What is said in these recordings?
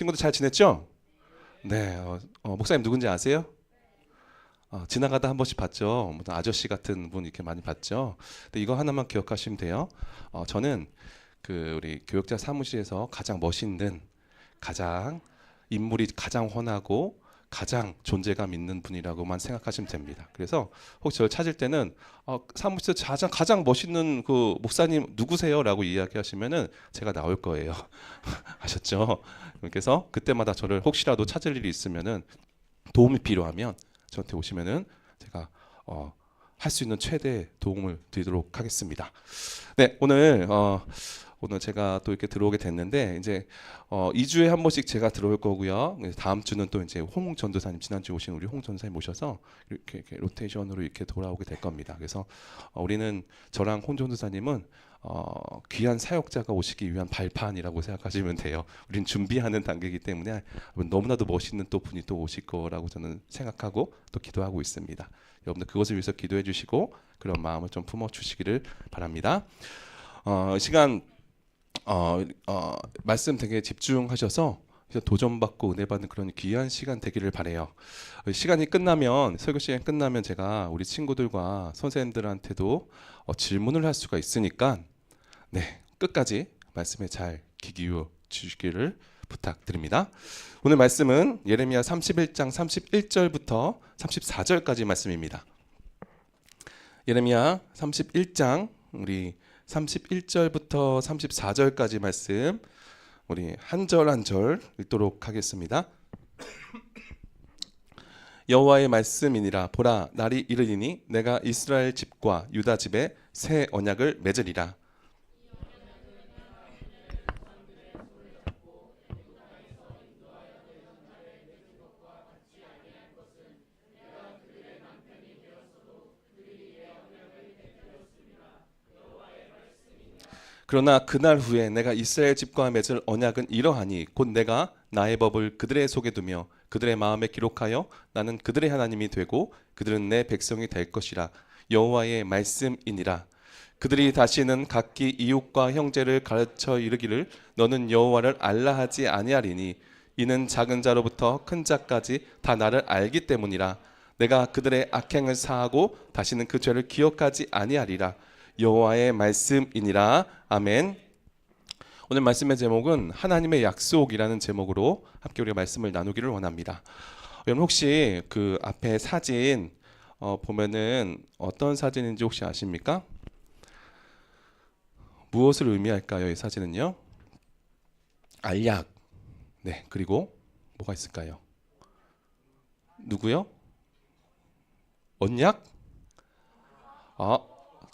친구들 잘 지냈죠? 네, 목사님 누군지 아세요? 지나가다 한 번씩 봤죠. 무슨 아저씨 같은 분 이렇게 많이 봤죠. 근데 이거 하나만 기억하시면 돼요. 저는 그 우리 교역자 사무실에서 가장 멋있는, 가장 인물이 가장 훤하고 가장 존재감 있는 분이라고만 생각하시면 됩니다. 그래서 혹시 저를 찾을 때는 사무실에서 가장 멋있는 그 목사님 누구세요?라고 이야기하시면은 제가 나올 거예요. 아셨죠? 그래서 그때마다 저를 혹시라도 찾을 일이 있으면은 도움이 필요하면 저한테 오시면은 제가 할 수 있는 최대 도움을 드리도록 하겠습니다. 네, 오늘 제가 또 이렇게 들어오게 됐는데 이제 2주에 한 번씩 제가 들어올 거고요. 다음 주는 또 이제 홍 전도사님, 지난주에 오신 우리 홍 전도사님 모셔서 이렇게 로테이션으로 이렇게 돌아오게 될 겁니다. 그래서 우리는 저랑 홍 전도사님은 귀한 사역자가 오시기 위한 발판이라고 생각하시면 돼요. 우린 준비하는 단계이기 때문에 너무나도 멋있는 또 분이 또 오실 거라고 저는 생각하고 또 기도하고 있습니다. 여러분들 그것을 위해서 기도해 주시고 그런 마음을 좀 품어 주시기를 바랍니다. 이 시간 말씀 되게 집중하셔서 도전받고 은혜 받는 그런 귀한 시간 되기를 바래요. 시간이 끝나면, 설교 시간 끝나면 제가 우리 친구들과 선생님들한테도 질문을 할 수가 있으니까 네, 끝까지 말씀에 잘 귀 기울여 주시기를 부탁드립니다. 오늘 말씀은 예레미야 31장 31절부터 34절까지 말씀입니다. 예레미야 31장 우리 31절부터 34절까지 말씀 우리 한 절 한 절 읽도록 하겠습니다. 여호와의 말씀이니라. 보라, 날이 이르리니 내가 이스라엘 집과 유다 집에 새 언약을 맺으리라. 그러나 그날 후에 내가 이스라엘 집과 맺을 언약은 이러하니 곧 내가 나의 법을 그들의 속에 두며 그들의 마음에 기록하여 나는 그들의 하나님이 되고 그들은 내 백성이 될 것이라. 여호와의 말씀이니라. 그들이 다시는 각기 이웃과 형제를 가르쳐 이르기를 너는 여호와를 알라 하지 아니하리니 이는 작은 자로부터 큰 자까지 다 나를 알기 때문이라. 내가 그들의 악행을 사하고 다시는 그 죄를 기억하지 아니하리라. 여호와의 말씀이니라. 아멘. 오늘 말씀의 제목은 하나님의 약속이라는 제목으로 함께 우리가 말씀을 나누기를 원합니다. 여러분 혹시 그 앞에 사진 보면은 어떤 사진인지 혹시 아십니까? 무엇을 의미할까요? 이 사진은요? 알약. 네, 그리고 뭐가 있을까요? 누구요? 언약?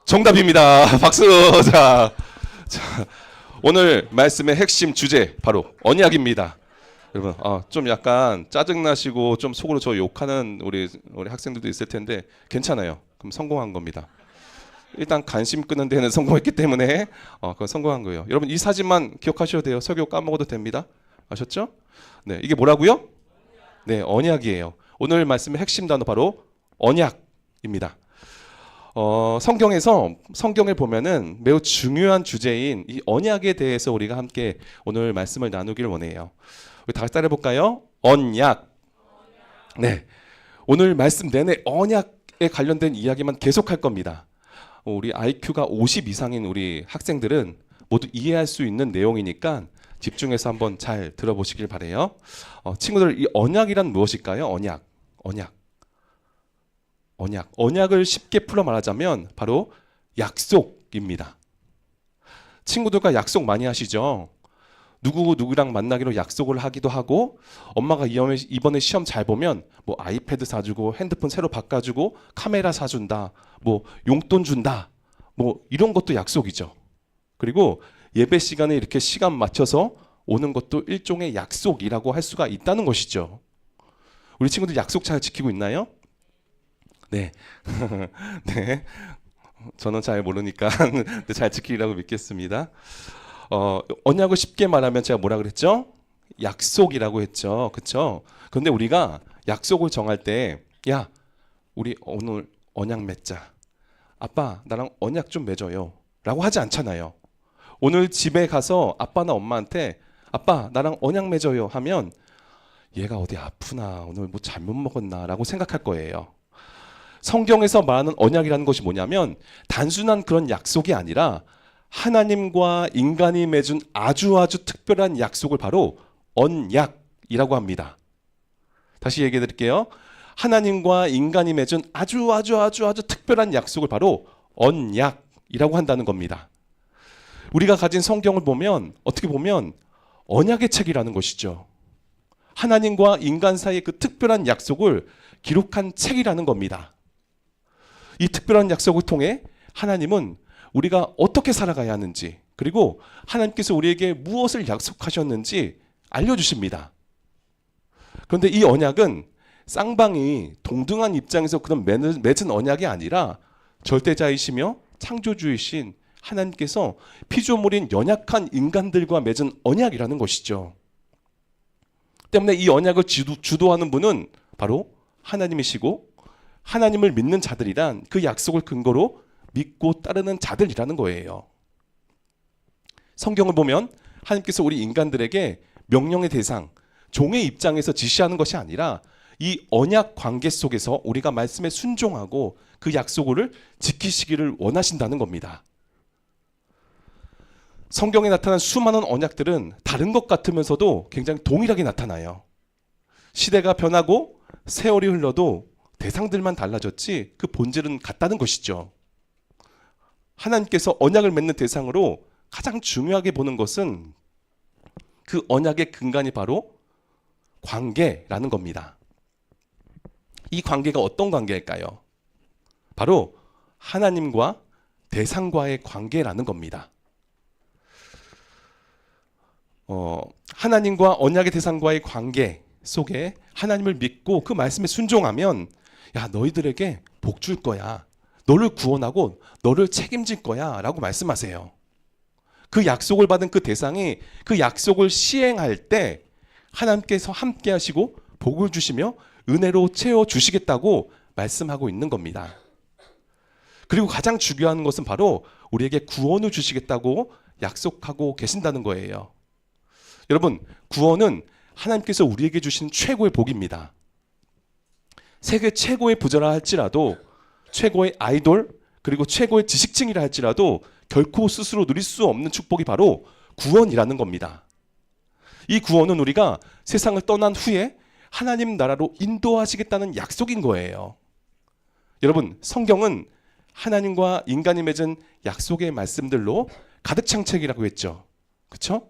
정답입니다. 박수. 자, 오늘 말씀의 핵심 주제 바로 언약입니다. 여러분, 좀 약간 짜증 나시고 좀 속으로 저 욕하는 우리 학생들도 있을 텐데 괜찮아요. 그럼 성공한 겁니다. 일단 관심 끄는 데는 성공했기 때문에 그건 성공한 거예요. 여러분 이 사진만 기억하셔도 돼요. 설교 까먹어도 됩니다. 아셨죠? 네, 이게 뭐라고요? 네, 언약이에요. 오늘 말씀의 핵심 단어 바로 언약입니다. 성경을 보면은 매우 중요한 주제인 이 언약에 대해서 우리가 함께 오늘 말씀을 나누기를 원해요. 우리 다 같이 따라해 볼까요? 언약. 네, 오늘 말씀 내내 언약에 관련된 이야기만 계속할 겁니다. 우리 IQ가 50 이상인 우리 학생들은 모두 이해할 수 있는 내용이니까 집중해서 한번 잘 들어보시길 바래요. 친구들, 이 언약이란 무엇일까요? 언약을 쉽게 풀어 말하자면 바로 약속입니다. 친구들과 약속 많이 하시죠? 누구랑 만나기로 약속을 하기도 하고, 엄마가 이번에 시험 잘 보면 뭐 아이패드 사주고 핸드폰 새로 바꿔주고 카메라 사준다, 뭐 용돈 준다, 뭐 이런 것도 약속이죠. 그리고 예배 시간에 이렇게 시간 맞춰서 오는 것도 일종의 약속이라고 할 수가 있다는 것이죠. 우리 친구들 약속 잘 지키고 있나요? 네. 네. 저는 잘 모르니까 잘 지키리라고 믿겠습니다. 언약을 쉽게 말하면 제가 뭐라 그랬죠? 약속이라고 했죠. 그렇죠? 그런데 우리가 약속을 정할 때, 야, 우리 오늘 언약 맺자. 아빠, 나랑 언약 좀 맺어요. 라고 하지 않잖아요. 오늘 집에 가서 아빠나 엄마한테 아빠 나랑 언약 맺어요 하면 얘가 어디 아프나 오늘 뭐 잘못 먹었나 라고 생각할 거예요. 성경에서 말하는 언약이라는 것이 뭐냐면 단순한 그런 약속이 아니라 하나님과 인간이 맺은 아주 특별한 약속을 바로 언약이라고 합니다. 다시 얘기해 드릴게요. 하나님과 인간이 맺은 아주 특별한 약속을 바로 언약이라고 한다는 겁니다. 우리가 가진 성경을 보면 어떻게 보면 언약의 책이라는 것이죠. 하나님과 인간 사이의 그 특별한 약속을 기록한 책이라는 겁니다. 이 특별한 약속을 통해 하나님은 우리가 어떻게 살아가야 하는지, 그리고 하나님께서 우리에게 무엇을 약속하셨는지 알려주십니다. 그런데 이 언약은 쌍방이 동등한 입장에서 그런 맺은 언약이 아니라 절대자이시며 창조주이신 하나님께서 피조물인 연약한 인간들과 맺은 언약이라는 것이죠. 때문에 이 언약을 주도하는 분은 바로 하나님이시고, 하나님을 믿는 자들이란 그 약속을 근거로 믿고 따르는 자들이라는 거예요. 성경을 보면 하나님께서 우리 인간들에게 명령의 대상, 종의 입장에서 지시하는 것이 아니라 이 언약 관계 속에서 우리가 말씀에 순종하고 그 약속을 지키시기를 원하신다는 겁니다. 성경에 나타난 수많은 언약들은 다른 것 같으면서도 굉장히 동일하게 나타나요. 시대가 변하고 세월이 흘러도 대상들만 달라졌지 그 본질은 같다는 것이죠. 하나님께서 언약을 맺는 대상으로 가장 중요하게 보는 것은 그 언약의 근간이 바로 관계라는 겁니다. 이 관계가 어떤 관계일까요? 바로 하나님과 대상과의 관계라는 겁니다. 하나님과 언약의 대상과의 관계 속에 하나님을 믿고 그 말씀에 순종하면 야 너희들에게 복 줄 거야. 너를 구원하고 너를 책임질 거야 라고 말씀하세요. 그 약속을 받은 그 대상이 그 약속을 시행할 때 하나님께서 함께 하시고 복을 주시며 은혜로 채워주시겠다고 말씀하고 있는 겁니다. 그리고 가장 중요한 것은 바로 우리에게 구원을 주시겠다고 약속하고 계신다는 거예요. 여러분, 구원은 하나님께서 우리에게 주신 최고의 복입니다. 세계 최고의 부자라 할지라도, 최고의 아이돌, 그리고 최고의 지식층이라 할지라도 결코 스스로 누릴 수 없는 축복이 바로 구원이라는 겁니다. 이 구원은 우리가 세상을 떠난 후에 하나님 나라로 인도하시겠다는 약속인 거예요. 여러분, 성경은 하나님과 인간이 맺은 약속의 말씀들로 가득 찬 책이라고 했죠. 그렇죠?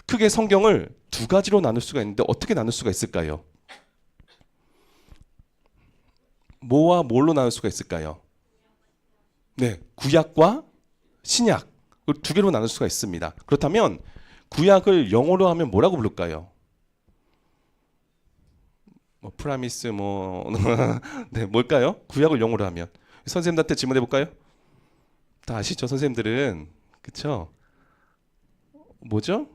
크게 성경을 두 가지로 나눌 수가 있는데 어떻게 나눌 수가 있을까요? 뭐와 뭘로 나눌 수가 있을까요? 네, 구약과 신약 두 개로 나눌 수가 있습니다. 그렇다면 구약을 영어로 하면 뭐라고 부를까요? 프라미스 네, 뭘까요? 구약을 영어로 하면 선생님들한테 질문해 볼까요? 다 아시죠, 선생님들은. 그렇죠? 뭐죠?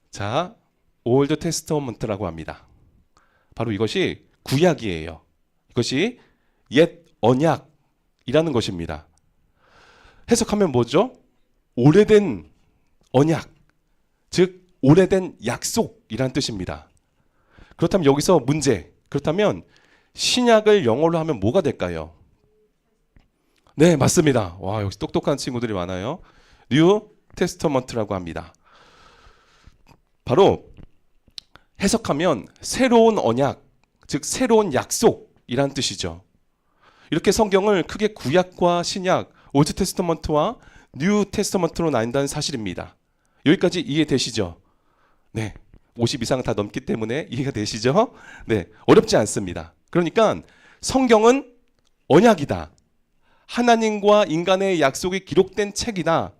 자, 올드 테스터먼트라고 합니다. 바로 이것이 구약이에요. 이것이 옛 언약이라는 것입니다. 해석하면 뭐죠? 오래된 언약, 즉 오래된 약속이라는 뜻입니다. 그렇다면 여기서 문제, 그렇다면 신약을 영어로 하면 뭐가 될까요? 네, 맞습니다. 와, 역시 똑똑한 친구들이 많아요. 뉴 테스터먼트라고 합니다. 바로 해석하면 새로운 언약, 즉 새로운 약속이라는 뜻이죠. 이렇게 성경을 크게 구약과 신약, 올드 테스터먼트와 뉴 테스터먼트로 나뉜다는 사실입니다. 여기까지 이해되시죠? 네, 50 이상 다 넘기 때문에 이해가 되시죠? 네, 어렵지 않습니다. 그러니까 성경은 언약이다. 하나님과 인간의 약속이 기록된 책이다.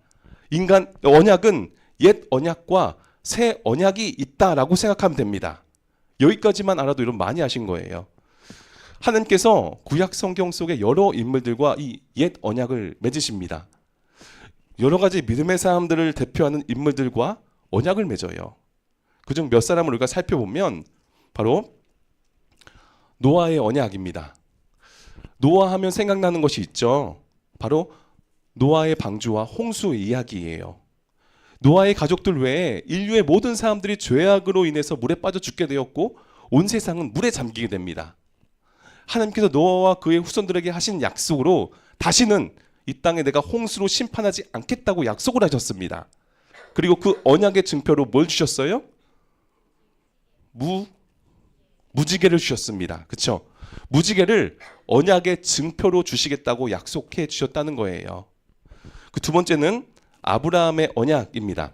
언약은 옛 언약과 새 언약이 있다라고 생각하면 됩니다. 여기까지만 알아도 여러분 많이 아신 거예요. 하나님께서 구약 성경 속의 여러 인물들과 이 옛 언약을 맺으십니다. 여러 가지 믿음의 사람들을 대표하는 인물들과 언약을 맺어요. 그중 몇 사람을 우리가 살펴보면 바로 노아의 언약입니다. 노아 하면 생각나는 것이 있죠. 바로 노아의 방주와 홍수 이야기예요. 노아의 가족들 외에 인류의 모든 사람들이 죄악으로 인해서 물에 빠져 죽게 되었고 온 세상은 물에 잠기게 됩니다. 하나님께서 노아와 그의 후손들에게 하신 약속으로 다시는 이 땅에 내가 홍수로 심판하지 않겠다고 약속을 하셨습니다. 그리고 그 언약의 증표로 뭘 주셨어요? 무지개를 주셨습니다. 그렇죠? 무지개를 언약의 증표로 주시겠다고 약속해 주셨다는 거예요. 그 두 번째는 아브라함의 언약입니다.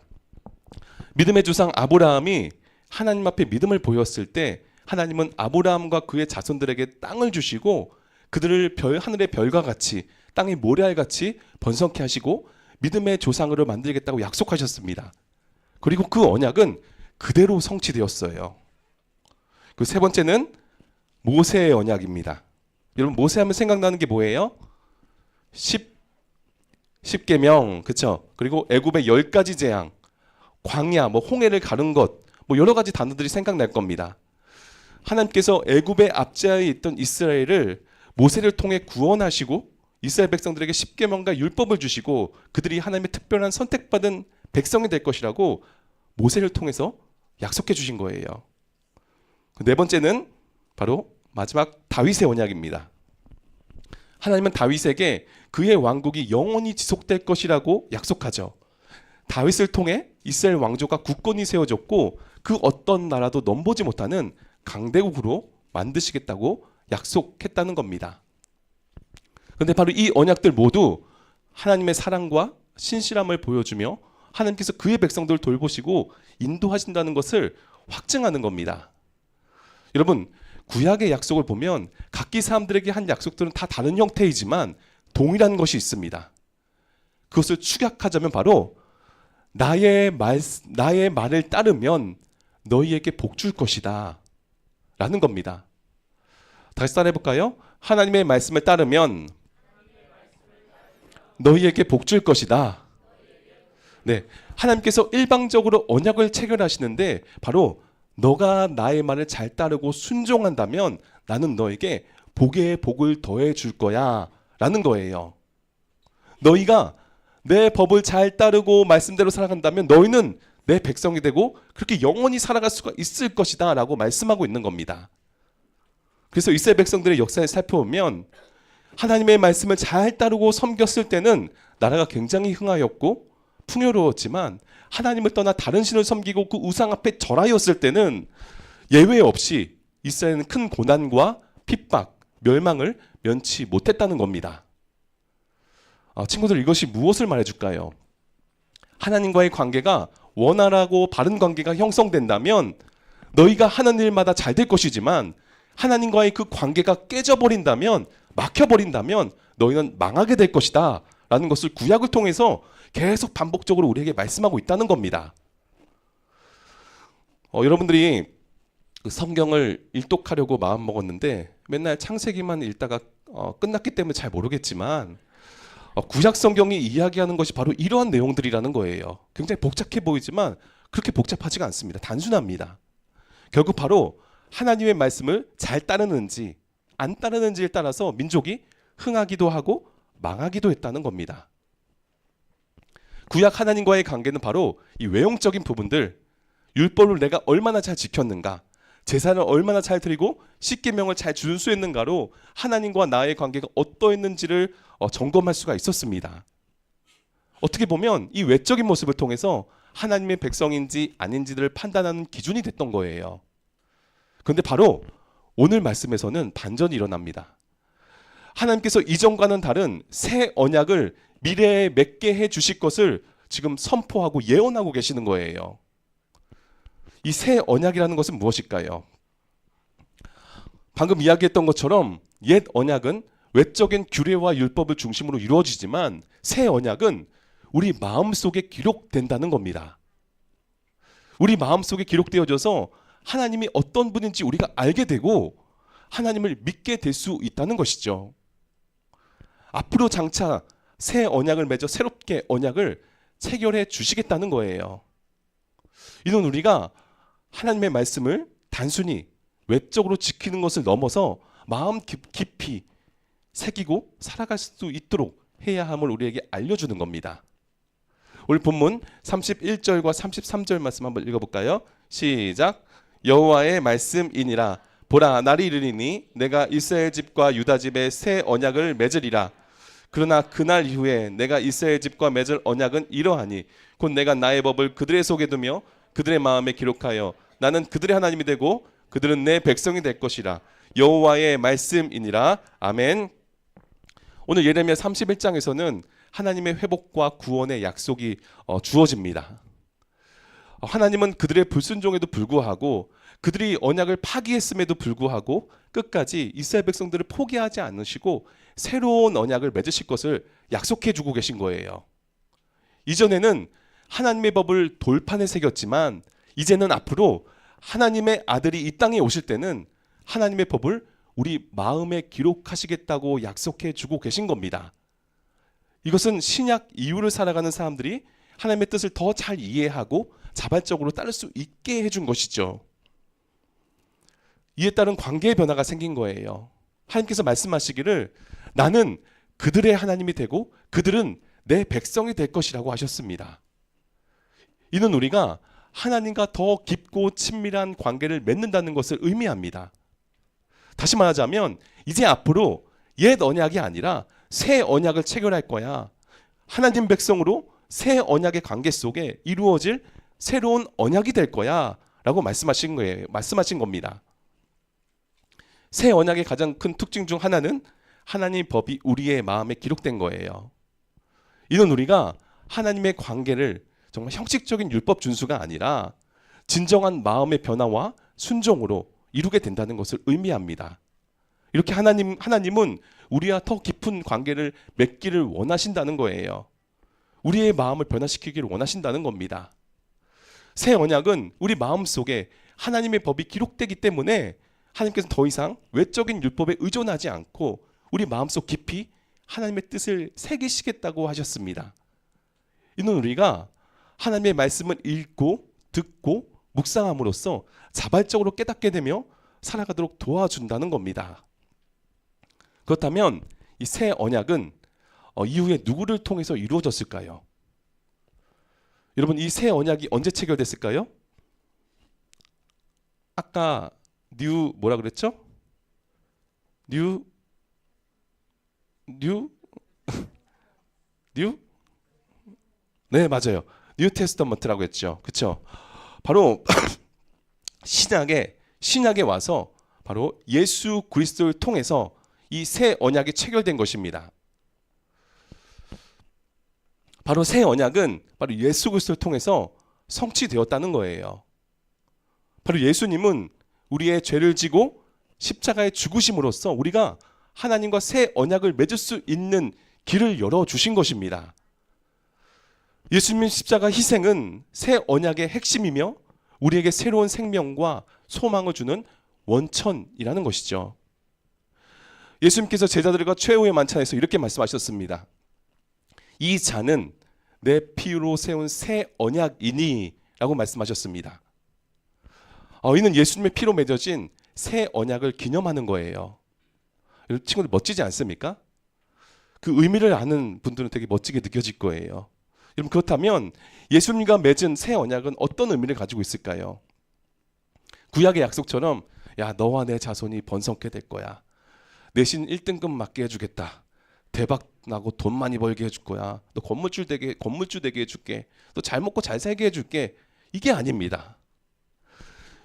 믿음의 조상 아브라함이 하나님 앞에 믿음을 보였을 때 하나님은 아브라함과 그의 자손들에게 땅을 주시고 그들을 하늘의 별과 같이 땅의 모래알같이 번성케 하시고 믿음의 조상으로 만들겠다고 약속하셨습니다. 그리고 그 언약은 그대로 성취되었어요. 그 세 번째는 모세의 언약입니다. 여러분 모세하면 생각나는 게 뭐예요? 10계명, 그렇죠? 그리고 애굽의 10가지 재앙, 광야, 홍해를 가른 것, 여러 가지 단어들이 생각날 겁니다. 하나님께서 애굽의 압제하에 있던 이스라엘을 모세를 통해 구원하시고 이스라엘 백성들에게 10계명과 율법을 주시고 그들이 하나님의 특별한 선택받은 백성이 될 것이라고 모세를 통해서 약속해 주신 거예요. 네 번째는 바로 마지막 다윗의 언약입니다. 하나님은 다윗에게 그의 왕국이 영원히 지속될 것이라고 약속하죠. 다윗을 통해 이스라엘 왕조가 굳건히 세워졌고 그 어떤 나라도 넘보지 못하는 강대국으로 만드시겠다고 약속했다는 겁니다. 그런데 바로 이 언약들 모두 하나님의 사랑과 신실함을 보여주며 하나님께서 그의 백성들을 돌보시고 인도하신다는 것을 확증하는 겁니다. 여러분 구약의 약속을 보면 각기 사람들에게 한 약속들은 다 다른 형태이지만 동일한 것이 있습니다. 그것을 축약하자면 바로 나의 말을 따르면 너희에게 복 줄 것이다 라는 겁니다. 다시 따라해볼까요? 하나님의 말씀을 따르면 너희에게 복 줄 것이다. 네, 하나님께서 일방적으로 언약을 체결하시는데 바로 너가 나의 말을 잘 따르고 순종한다면 나는 너에게 복에 복을 더해 줄 거야 라는 거예요. 너희가 내 법을 잘 따르고 말씀대로 살아간다면 너희는 내 백성이 되고 그렇게 영원히 살아갈 수가 있을 것이다 라고 말씀하고 있는 겁니다. 그래서 이스라엘 백성들의 역사를 살펴보면 하나님의 말씀을 잘 따르고 섬겼을 때는 나라가 굉장히 흥하였고 풍요로웠지만 하나님을 떠나 다른 신을 섬기고 그 우상 앞에 절하였을 때는 예외 없이 이스라엘은 큰 고난과 핍박, 멸망을 면치 못했다는 겁니다. 친구들 이것이 무엇을 말해줄까요? 하나님과의 관계가 원활하고 바른 관계가 형성된다면 너희가 하는 일마다 잘 될 것이지만 하나님과의 그 관계가 깨져버린다면 막혀버린다면 너희는 망하게 될 것이다 라는 것을 구약을 통해서 계속 반복적으로 우리에게 말씀하고 있다는 겁니다. 여러분들이 그 성경을 일독하려고 마음먹었는데 맨날 창세기만 읽다가 끝났기 때문에 잘 모르겠지만 구약 성경이 이야기하는 것이 바로 이러한 내용들이라는 거예요. 굉장히 복잡해 보이지만 그렇게 복잡하지가 않습니다. 단순합니다. 결국 바로 하나님의 말씀을 잘 따르는지 안 따르는지에 따라서 민족이 흥하기도 하고 망하기도 했다는 겁니다. 구약 하나님과의 관계는 바로 이 외형적인 부분들, 율법을 내가 얼마나 잘 지켰는가, 제사를 얼마나 잘 드리고 십계명을 잘 준수했는가로 하나님과 나의 관계가 어떠했는지를 점검할 수가 있었습니다. 어떻게 보면 이 외적인 모습을 통해서 하나님의 백성인지 아닌지를 판단하는 기준이 됐던 거예요. 그런데 바로 오늘 말씀에서는 반전이 일어납니다. 하나님께서 이전과는 다른 새 언약을 미래에 맺게 해 주실 것을 지금 선포하고 예언하고 계시는 거예요. 이 새 언약이라는 것은 무엇일까요? 방금 이야기했던 것처럼 옛 언약은 외적인 규례와 율법을 중심으로 이루어지지만 새 언약은 우리 마음속에 기록된다는 겁니다. 우리 마음속에 기록되어져서 하나님이 어떤 분인지 우리가 알게 되고 하나님을 믿게 될 수 있다는 것이죠. 앞으로 장차 새 언약을 맺어 새롭게 언약을 체결해 주시겠다는 거예요. 이는 우리가 하나님의 말씀을 단순히 외적으로 지키는 것을 넘어서 마음 깊이 새기고 살아갈 수 있도록 해야 함을 우리에게 알려주는 겁니다. 오늘 본문 31절과 33절 말씀 한번 읽어볼까요? 시작. 여호와의 말씀이니라. 보라, 날이 이르리니 내가 이스라엘 집과 유다 집에 새 언약을 맺으리라. 그러나 그날 이후에 내가 이스라엘 집과 맺을 언약은 이러하니 곧 내가 나의 법을 그들의 속에 두며 그들의 마음에 기록하여 나는 그들의 하나님이 되고 그들은 내 백성이 될 것이라. 여호와의 말씀이니라. 아멘. 오늘 예레미야 31장에서는 하나님의 회복과 구원의 약속이 주어집니다. 하나님은 그들의 불순종에도 불구하고 그들이 언약을 파기했음에도 불구하고 끝까지 이스라엘 백성들을 포기하지 않으시고 새로운 언약을 맺으실 것을 약속해 주고 계신 거예요. 이전에는 하나님의 법을 돌판에 새겼지만 이제는 앞으로 하나님의 아들이 이 땅에 오실 때는 하나님의 법을 우리 마음에 기록하시겠다고 약속해 주고 계신 겁니다. 이것은 신약 이후를 살아가는 사람들이 하나님의 뜻을 더 잘 이해하고 자발적으로 따를 수 있게 해준 것이죠. 이에 따른 관계의 변화가 생긴 거예요. 하나님께서 말씀하시기를 나는 그들의 하나님이 되고 그들은 내 백성이 될 것이라고 하셨습니다. 이는 우리가 하나님과 더 깊고 친밀한 관계를 맺는다는 것을 의미합니다. 다시 말하자면 이제 앞으로 옛 언약이 아니라 새 언약을 체결할 거야. 하나님 백성으로 새 언약의 관계 속에 이루어질 새로운 언약이 될 거야 라고 말씀하신 거예요. 말씀하신 겁니다. 새 언약의 가장 큰 특징 중 하나는 하나님의 법이 우리의 마음에 기록된 거예요. 이는 우리가 하나님의 관계를 정말 형식적인 율법 준수가 아니라 진정한 마음의 변화와 순종으로 이루게 된다는 것을 의미합니다. 이렇게 하나님은 우리와 더 깊은 관계를 맺기를 원하신다는 거예요. 우리의 마음을 변화시키기를 원하신다는 겁니다. 새 언약은 우리 마음속에 하나님의 법이 기록되기 때문에 하나님께서 더 이상 외적인 율법에 의존하지 않고 우리 마음속 깊이 하나님의 뜻을 새기시겠다고 하셨습니다. 이는 우리가 하나님의 말씀을 읽고 듣고 묵상함으로써 자발적으로 깨닫게 되며 살아가도록 도와준다는 겁니다. 그렇다면 이 새 언약은 이후에 누구를 통해서 이루어졌을까요? 여러분, 이 새 언약이 언제 체결됐을까요? 아까 뭐라 그랬죠? 뉴 네, 맞아요. 뉴 테스터먼트라고 했죠. 그렇죠? 바로 신약에 와서 바로 예수 그리스도를 통해서 이 새 언약이 체결된 것입니다. 바로 새 언약은 바로 예수 그리스도를 통해서 성취되었다는 거예요. 바로 예수님은 우리의 죄를 지고 십자가에 죽으심으로써 우리가 하나님과 새 언약을 맺을 수 있는 길을 열어주신 것입니다. 예수님의 십자가 희생은 새 언약의 핵심이며 우리에게 새로운 생명과 소망을 주는 원천이라는 것이죠. 예수님께서 제자들과 최후의 만찬에서 이렇게 말씀하셨습니다. 이 잔은 내 피로 세운 새 언약이니 라고 말씀하셨습니다. 이는 예수님의 피로 맺어진 새 언약을 기념하는 거예요. 친구들 멋지지 않습니까? 그 의미를 아는 분들은 되게 멋지게 느껴질 거예요. 여러분, 그렇다면 예수님과 맺은 새 언약은 어떤 의미를 가지고 있을까요? 구약의 약속처럼 야, 너와 내 자손이 번성케 될 거야. 내신 1등급 맡게 해주겠다. 대박 나고 돈 많이 벌게 해줄 거야. 너 건물주 되게 해줄게. 너 잘 먹고 잘 살게 해줄게. 이게 아닙니다.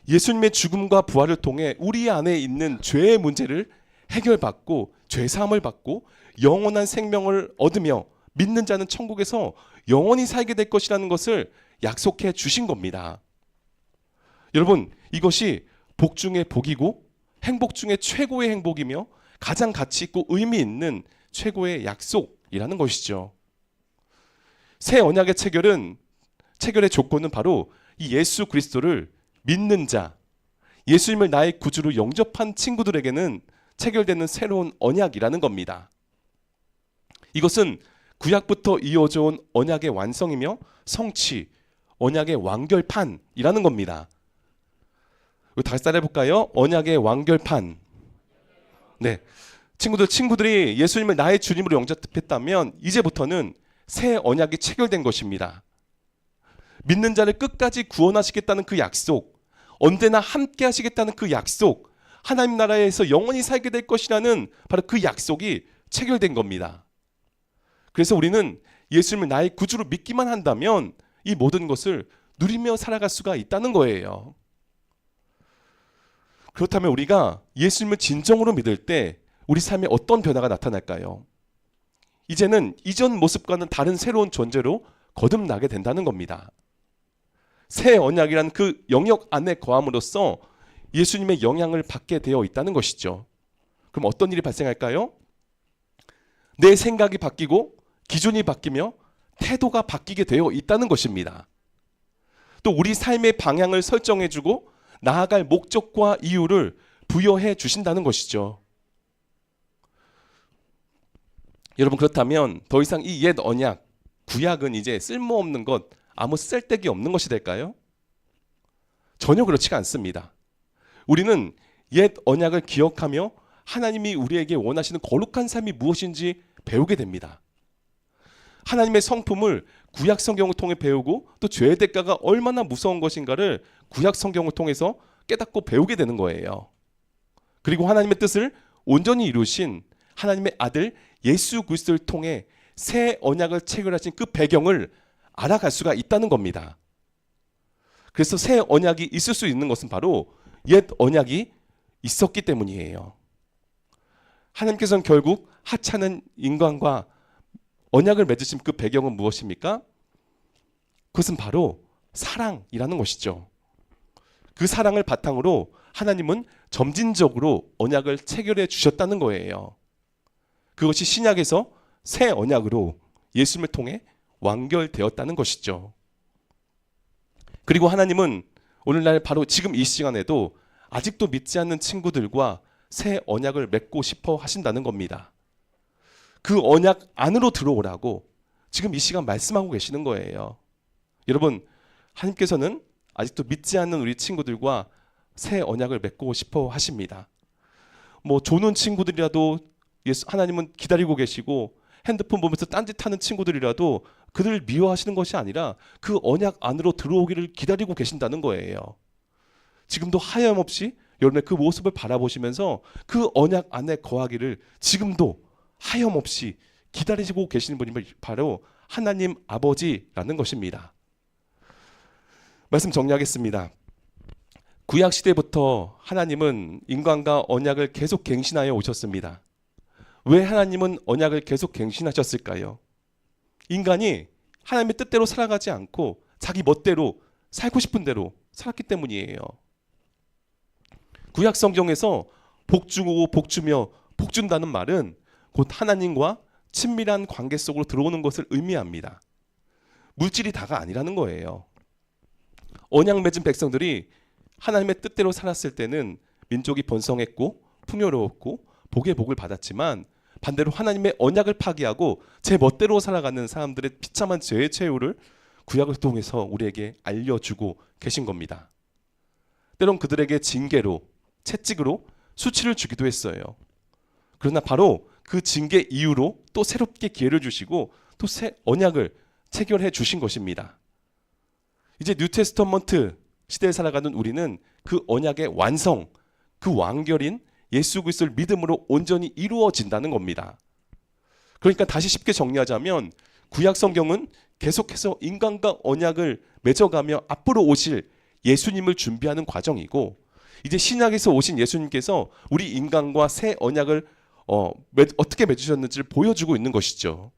예수님의 죽음과 부활을 통해 우리 안에 있는 죄의 문제를 해결받고 죄사함을 받고 영원한 생명을 얻으며 믿는 자는 천국에서 영원히 살게 될 것이라는 것을 약속해 주신 겁니다. 여러분, 이것이 복 중의 복이고 행복 중의 최고의 행복이며 가장 가치 있고 의미 있는 최고의 약속이라는 것이죠. 새 언약의 체결의 조건은 바로 이 예수 그리스도를 믿는 자, 예수님을 나의 구주로 영접한 친구들에게는 체결되는 새로운 언약이라는 겁니다. 이것은 구약부터 이어져 온 언약의 완성이며 성취, 언약의 완결판이라는 겁니다. 다시 따라해볼까요? 언약의 완결판. 네, 친구들이 예수님을 나의 주님으로 영접했다면 이제부터는 새 언약이 체결된 것입니다. 믿는 자를 끝까지 구원하시겠다는 그 약속, 언제나 함께 하시겠다는 그 약속, 하나님 나라에서 영원히 살게 될 것이라는 바로 그 약속이 체결된 겁니다. 그래서 우리는 예수님을 나의 구주로 믿기만 한다면 이 모든 것을 누리며 살아갈 수가 있다는 거예요. 그렇다면 우리가 예수님을 진정으로 믿을 때 우리 삶에 어떤 변화가 나타날까요? 이제는 이전 모습과는 다른 새로운 존재로 거듭나게 된다는 겁니다. 새 언약이란 그 영역 안에 거함으로써 예수님의 영향을 받게 되어 있다는 것이죠. 그럼 어떤 일이 발생할까요? 내 생각이 바뀌고 기준이 바뀌며 태도가 바뀌게 되어 있다는 것입니다. 또 우리 삶의 방향을 설정해주고 나아갈 목적과 이유를 부여해 주신다는 것이죠. 여러분, 그렇다면 더 이상 이 옛 언약, 구약은 이제 쓸모없는 것, 아무 쓸데기 없는 것이 될까요? 전혀 그렇지가 않습니다. 우리는 옛 언약을 기억하며 하나님이 우리에게 원하시는 거룩한 삶이 무엇인지 배우게 됩니다. 하나님의 성품을 구약 성경을 통해 배우고 또 죄의 대가가 얼마나 무서운 것인가를 구약 성경을 통해서 깨닫고 배우게 되는 거예요. 그리고 하나님의 뜻을 온전히 이루신 하나님의 아들 예수 그리스도를 통해 새 언약을 체결하신 그 배경을 알아갈 수가 있다는 겁니다. 그래서 새 언약이 있을 수 있는 것은 바로 옛 언약이 있었기 때문이에요. 하나님께서는 결국 하찮은 인간과 언약을 맺으신 그 배경은 무엇입니까? 그것은 바로 사랑이라는 것이죠. 그 사랑을 바탕으로 하나님은 점진적으로 언약을 체결해 주셨다는 거예요. 그것이 신약에서 새 언약으로 예수님을 통해 완결되었다는 것이죠. 그리고 하나님은 오늘날 바로 지금 이 시간에도 아직도 믿지 않는 친구들과 새 언약을 맺고 싶어 하신다는 겁니다. 그 언약 안으로 들어오라고 지금 이 시간 말씀하고 계시는 거예요. 여러분, 하나님께서는 아직도 믿지 않는 우리 친구들과 새 언약을 맺고 싶어 하십니다. 조는 친구들이라도 하나님은 기다리고 계시고, 핸드폰 보면서 딴짓하는 친구들이라도 그들을 미워하시는 것이 아니라 그 언약 안으로 들어오기를 기다리고 계신다는 거예요. 지금도 하염없이 여러분의 그 모습을 바라보시면서 그 언약 안에 거하기를 지금도 하염없이 기다리시고 계시는 분이 바로 하나님 아버지라는 것입니다. 말씀 정리하겠습니다. 구약 시대부터 하나님은 인간과 언약을 계속 갱신하여 오셨습니다. 왜 하나님은 언약을 계속 갱신하셨을까요? 인간이 하나님의 뜻대로 살아가지 않고 자기 멋대로 살고 싶은 대로 살았기 때문이에요. 구약 성경에서 복 주고 복 주며 복 준다는 말은 곧 하나님과 친밀한 관계 속으로 들어오는 것을 의미합니다. 물질이 다가 아니라는 거예요. 언약 맺은 백성들이 하나님의 뜻대로 살았을 때는 민족이 번성했고 풍요로웠고 복의 복을 받았지만, 반대로 하나님의 언약을 파기하고 제 멋대로 살아가는 사람들의 비참한 죄의 최후를 구약을 통해서 우리에게 알려주고 계신 겁니다. 때론 그들에게 징계로, 채찍으로 수치를 주기도 했어요. 그러나 바로 그 징계 이후로 또 새롭게 기회를 주시고 또 새 언약을 체결해 주신 것입니다. 이제 뉴테스터먼트 시대에 살아가는 우리는 그 언약의 완성, 그 완결인 예수 그리스도를 믿음으로 온전히 이루어진다는 겁니다. 그러니까 다시 쉽게 정리하자면 구약 성경은 계속해서 인간과 언약을 맺어가며 앞으로 오실 예수님을 준비하는 과정이고, 이제 신약에서 오신 예수님께서 우리 인간과 새 언약을 어떻게 맺으셨는지를 보여주고 있는 것이죠.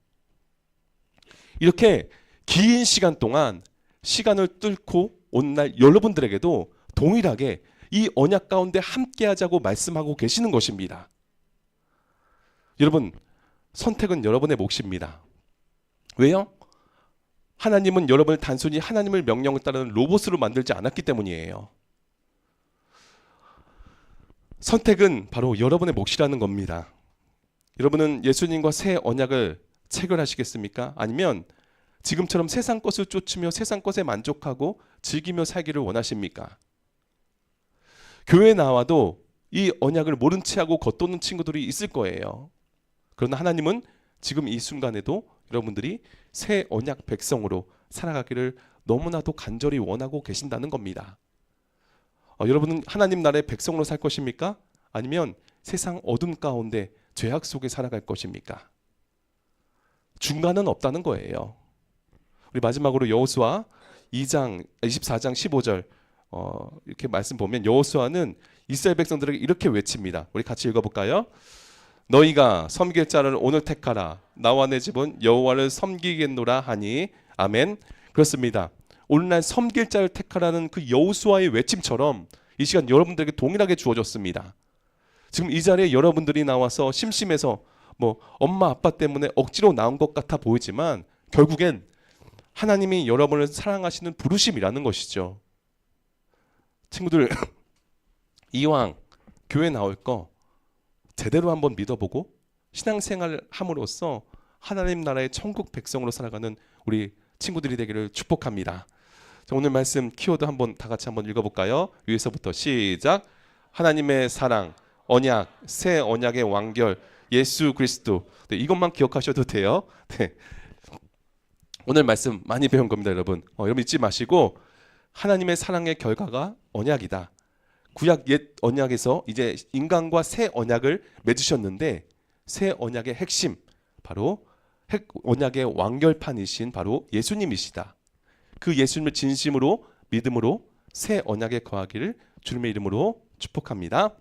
이렇게 긴 시간 동안 시간을 뚫고 오늘날 여러분들에게도 동일하게 이 언약 가운데 함께하자고 말씀하고 계시는 것입니다. 여러분, 선택은 여러분의 몫입니다. 왜요? 하나님은 여러분을 단순히 하나님의 명령을 따르는 로봇으로 만들지 않았기 때문이에요. 선택은 바로 여러분의 몫이라는 겁니다. 여러분은 예수님과 새 언약을 체결하시겠습니까? 아니면 지금처럼 세상 것을 쫓으며 세상 것에 만족하고 즐기며 살기를 원하십니까? 교회에 나와도 이 언약을 모른 채 하고 겉도는 친구들이 있을 거예요. 그러나 하나님은 지금 이 순간에도 여러분들이 새 언약 백성으로 살아가기를 너무나도 간절히 원하고 계신다는 겁니다. 여러분은 하나님 나라의 백성으로 살 것입니까? 아니면 세상 어둠 가운데 죄악 속에 살아갈 것입니까? 중간은 없다는 거예요. 우리 마지막으로 여호수아 2장 24장 15절 이렇게 말씀 보면 여호수아는 이스라엘 백성들에게 이렇게 외칩니다. 우리 같이 읽어볼까요? 너희가 섬길 자를 오늘 택하라. 나와 내 집은 여호와를 섬기겠노라 하니 아멘. 그렇습니다. 오늘날 섬길 자를 택하라는 그 여호수아의 외침처럼 이 시간 여러분들에게 동일하게 주어졌습니다. 지금 이 자리에 여러분들이 나와서 심심해서 엄마 아빠 때문에 억지로 나온 것 같아 보이지만 결국엔 하나님이 여러분을 사랑하시는 부르심이라는 것이죠. 친구들 이왕 교회 나올 거 제대로 한번 믿어보고 신앙생활을 함으로써 하나님 나라의 천국 백성으로 살아가는 우리 친구들이 되기를 축복합니다. 자, 오늘 말씀 키워드 한번 다 같이 한번 읽어볼까요? 위에서부터 시작. 하나님의 사랑, 언약, 새 언약의 완결, 예수 그리스도. 네, 이것만 기억하셔도 돼요. 네. 오늘 말씀 많이 배운 겁니다, 여러분. 여러분 잊지 마시고 하나님의 사랑의 결과가 언약이다. 구약 옛 언약에서 이제 인간과 새 언약을 맺으셨는데 새 언약의 핵심 바로 언약의 완결판이신 바로 예수님이시다. 그 예수님을 진심으로 믿음으로 새 언약에 거하기를 주님의 이름으로 축복합니다.